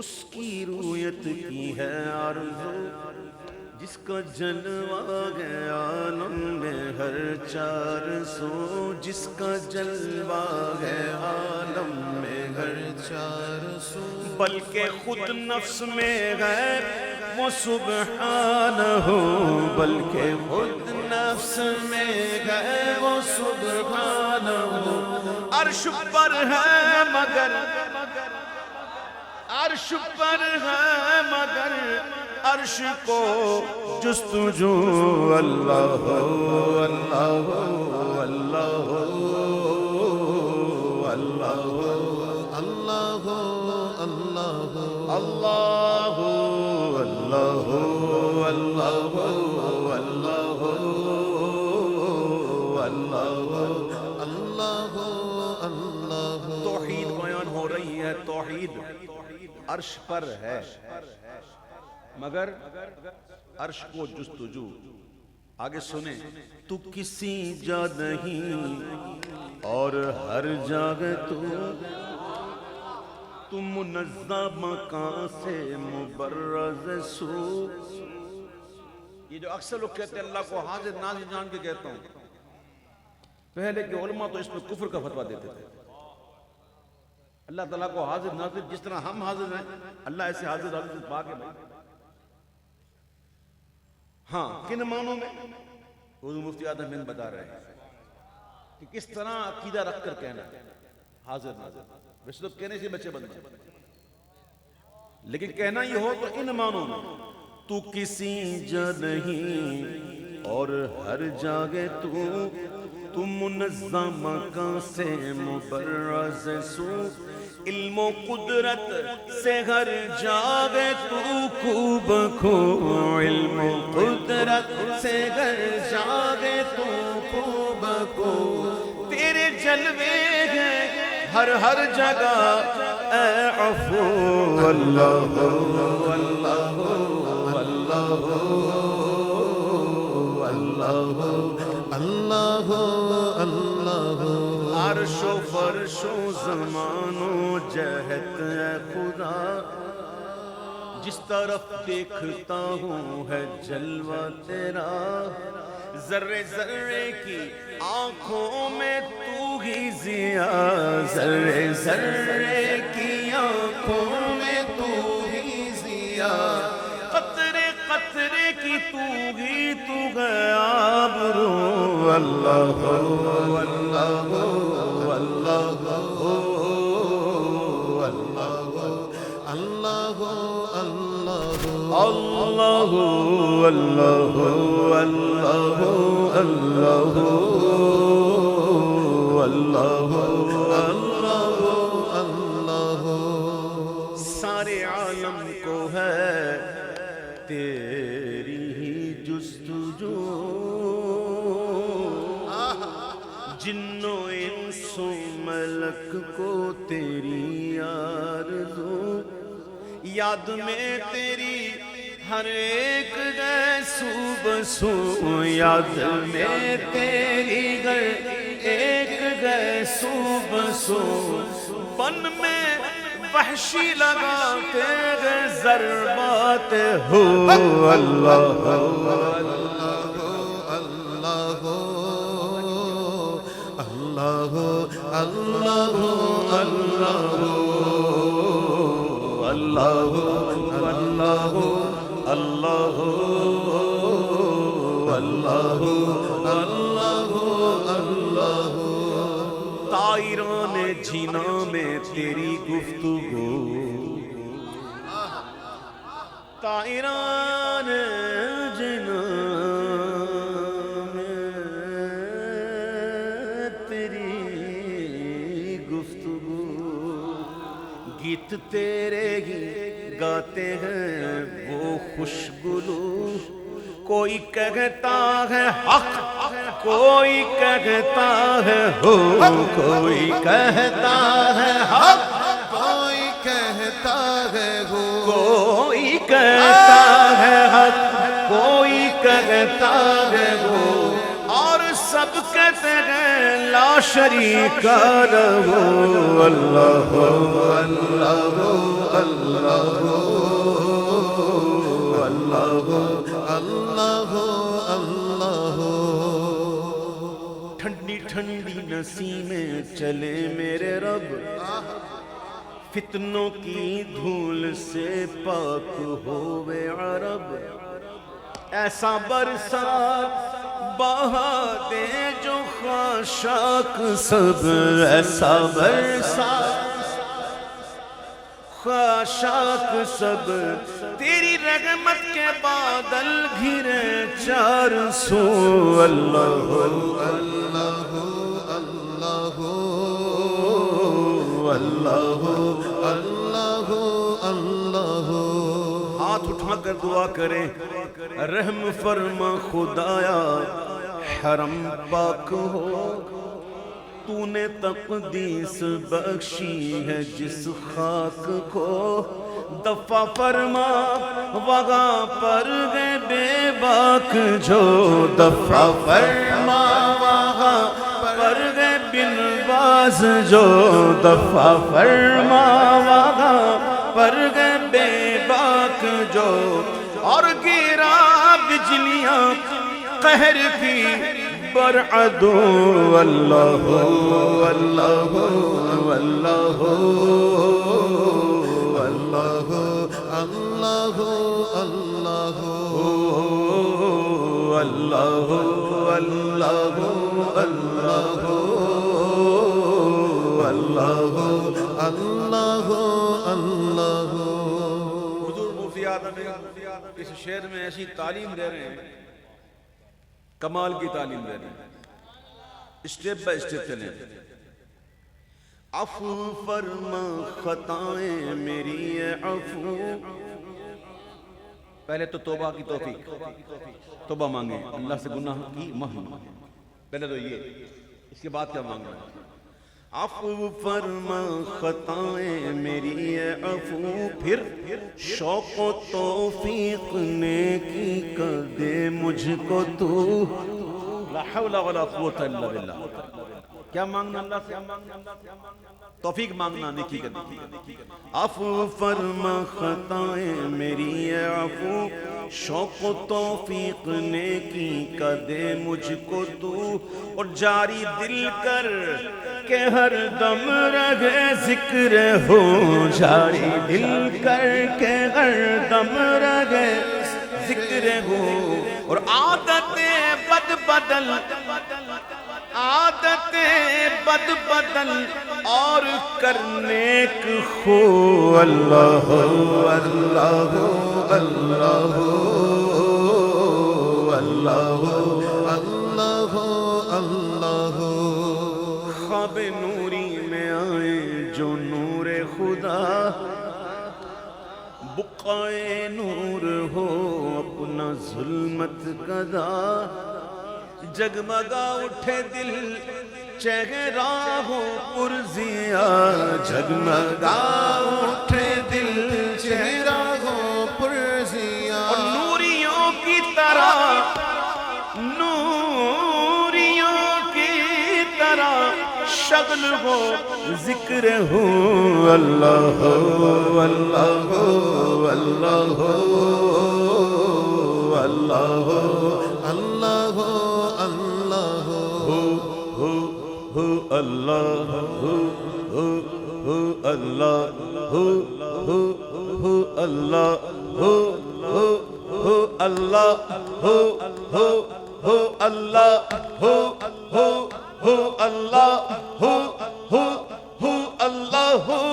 اس کی رویت کی ہے آرزو، جس کا جلوہ ہے عالم میں ہر 400، جس کا جلوہ ہے عالم میں ہر 400، بلکہ خود نفس میں ہے وہ سبحانہ، بلکہ خود نفس میں ہے وہ سبحانہ، عرش پر ہے مگر، عرش پر ہے مگر عرش کو جستجو، اللہ اللہ اللہ اللہ اللہ اللہ اللہ اللہ اللہ اللہ۔ توحید بیان ہو رہی ہے، توحید عرش پر ہے مگر عرش کو جستجو۔ آگے سنیں، تو کسی جا نہیں اور ہر جگہ تو منزہ مکان سے مبرز سو۔ یہ جو اکثر لوگ کہتے ہیں اللہ کو حاضر ناظر جان کے کہتا ہوں، پہلے کے علماء تو اس میں کفر کا فتویٰ دیتے تھے۔ اللہ تعالیٰ کو حاضر ناظر جس طرح ہم حاضر ہیں، اللہ ایسے حاضر ناظر سے پاک ہے بھائی۔ ہاں، کن معنوں میں حضور مفتی اعظم ہند بتا رہے ہیں کہ کس طرح عقیدہ رکھ کر کہنا حاضر ناظر، ویسے تو کہنے سے بچے بن جائیں، لیکن کہنا یہ ہو تو ان معنوں میں، تو کسی جا نہیں اور ہر جگہ تو منظم مکان سے مبرز سو، علم و قدرت سے ہر جگہ تو خوب خو، علم و قدرت سے ہر جگہ تو خوب خو، تیرے جلوے ہیں ہر ہر جگہ اے عفو، اللہ اللہ اللہ اللہ اللہ اللہ۔ عرش و فرش و زمان و جہت اے خدا، جس طرف دیکھتا ہوں ہے جلوہ تیرا، ذرے ذرے کی آنکھوں میں تو ہی ضیا، ذرے ذرے کی آنکھوں میں تو ہی ضیا، قطرے قطرے کی تو ہی تو غیاب رو، اللہ اللہ اللہ اللہ اللہ اللہ اللہ اللہ اللہ اللہ۔ سارے عالم کو ہے تیری ہی جستجو، جن و انس و ملک کو تیری آرزو، یاد میں تیری ہر ایک گئے سو بسو، یاد میں تیری ہر ایک گئے سو بسو، بن میں وحشی لگاتے گئے ضربات ہو، اللہ اللہ اللہ اللہ اللہ اللہ اللہ اللہ اللہ اللہ اللہ۔ طائران جینا میں تیری گفتگو، طائران جینا میں تیری گفتگو، گیت تیرے ہی گاتے ہیں وہ خوشگلو، کوئی کہتا ہے حق کوئی کہتا ہے ہو، کوئی کہتا ہے حق کوئی کہتا ہے ہو، کوئی کہتا ہے حق کوئی کہتا ہے ہو، اور سب کہتے سجدے ہیں لا شریک لہ اللہ اللہ اللہ اللہ اللہ ٹھنڈی ٹھنڈی نسیمیں چلے میرے رب فتنوں کی دھول سے پاک ہووے عرب ایسا برسات بہا دے جو خاشاک سب ایسا برسات خاشاک سب تیری رحمت کے بادل گھرے چار سو اللہ اللہ اللہ اللہ اللہ اللہ ہاتھ اٹھا کر دعا کریں رحم فرما خدایا حرم پاک ہو تو نے تقدیس بخشی ہے جس خاک کو دفع فرما وغا پر گئے بے باک جو دفع فرما وغا پر گئے بن باز جو دفع فرما وغا پر گئے بے باک جو اور گرا بجلیاں قہر کی برعدو اللہ اللہ اللہ اللہ اللہ اللہ اللہ اللہ اللہ اللہ اللہ حضور مفتی اعظم اس شعر میں ایسی تعلیم دے رہے ہیں کمال کی تعلیم دے رہے ہیں اسٹیپ بائی اسٹیپ چلیں عفو فرما خطائیں میری عفو پہلے تو توبہ کی توفیق توبہ مانگیں اللہ سے گناہ کی معافی مانگیں پہلے تو یہ اس کے بعد کیا مانگنا عفو فرما خطائیں میری عفو پھر شوق و توفیق نیکی کر دے مجھ کو تو لا حول ولا قوت الا باللہ کیا مانگنا اللہ سے توفیق مانگنا نیکی کرنے عفو فرما خطائیں میری عفو شوق و توفیق نیکی کا دے مجھ کو تو اور جاری دل کر کہ ہر دم رہے ذکر ہو جاری دل کر کہ ہر دم رہے ذکر ہو اور عادتیں بد بدل عادتیں بد بدل اور کرنے کو خو اللہ اللہ اللہ اللہ اللہ اللہ خواب نوری میں آئے جو نور خدا بقائے نور ہو اپنا ظلمت کدا جگمگا اٹھے دل چہرہ ہو پرزیا جگمگا اٹھے دل چہرہ ہو پرزیا اور نوریوں کی طرح شغل ہو ذکر ہو اللہ اللہ اللہ اللہ اللہ اللہ اللہ اللہ اللہ اللہ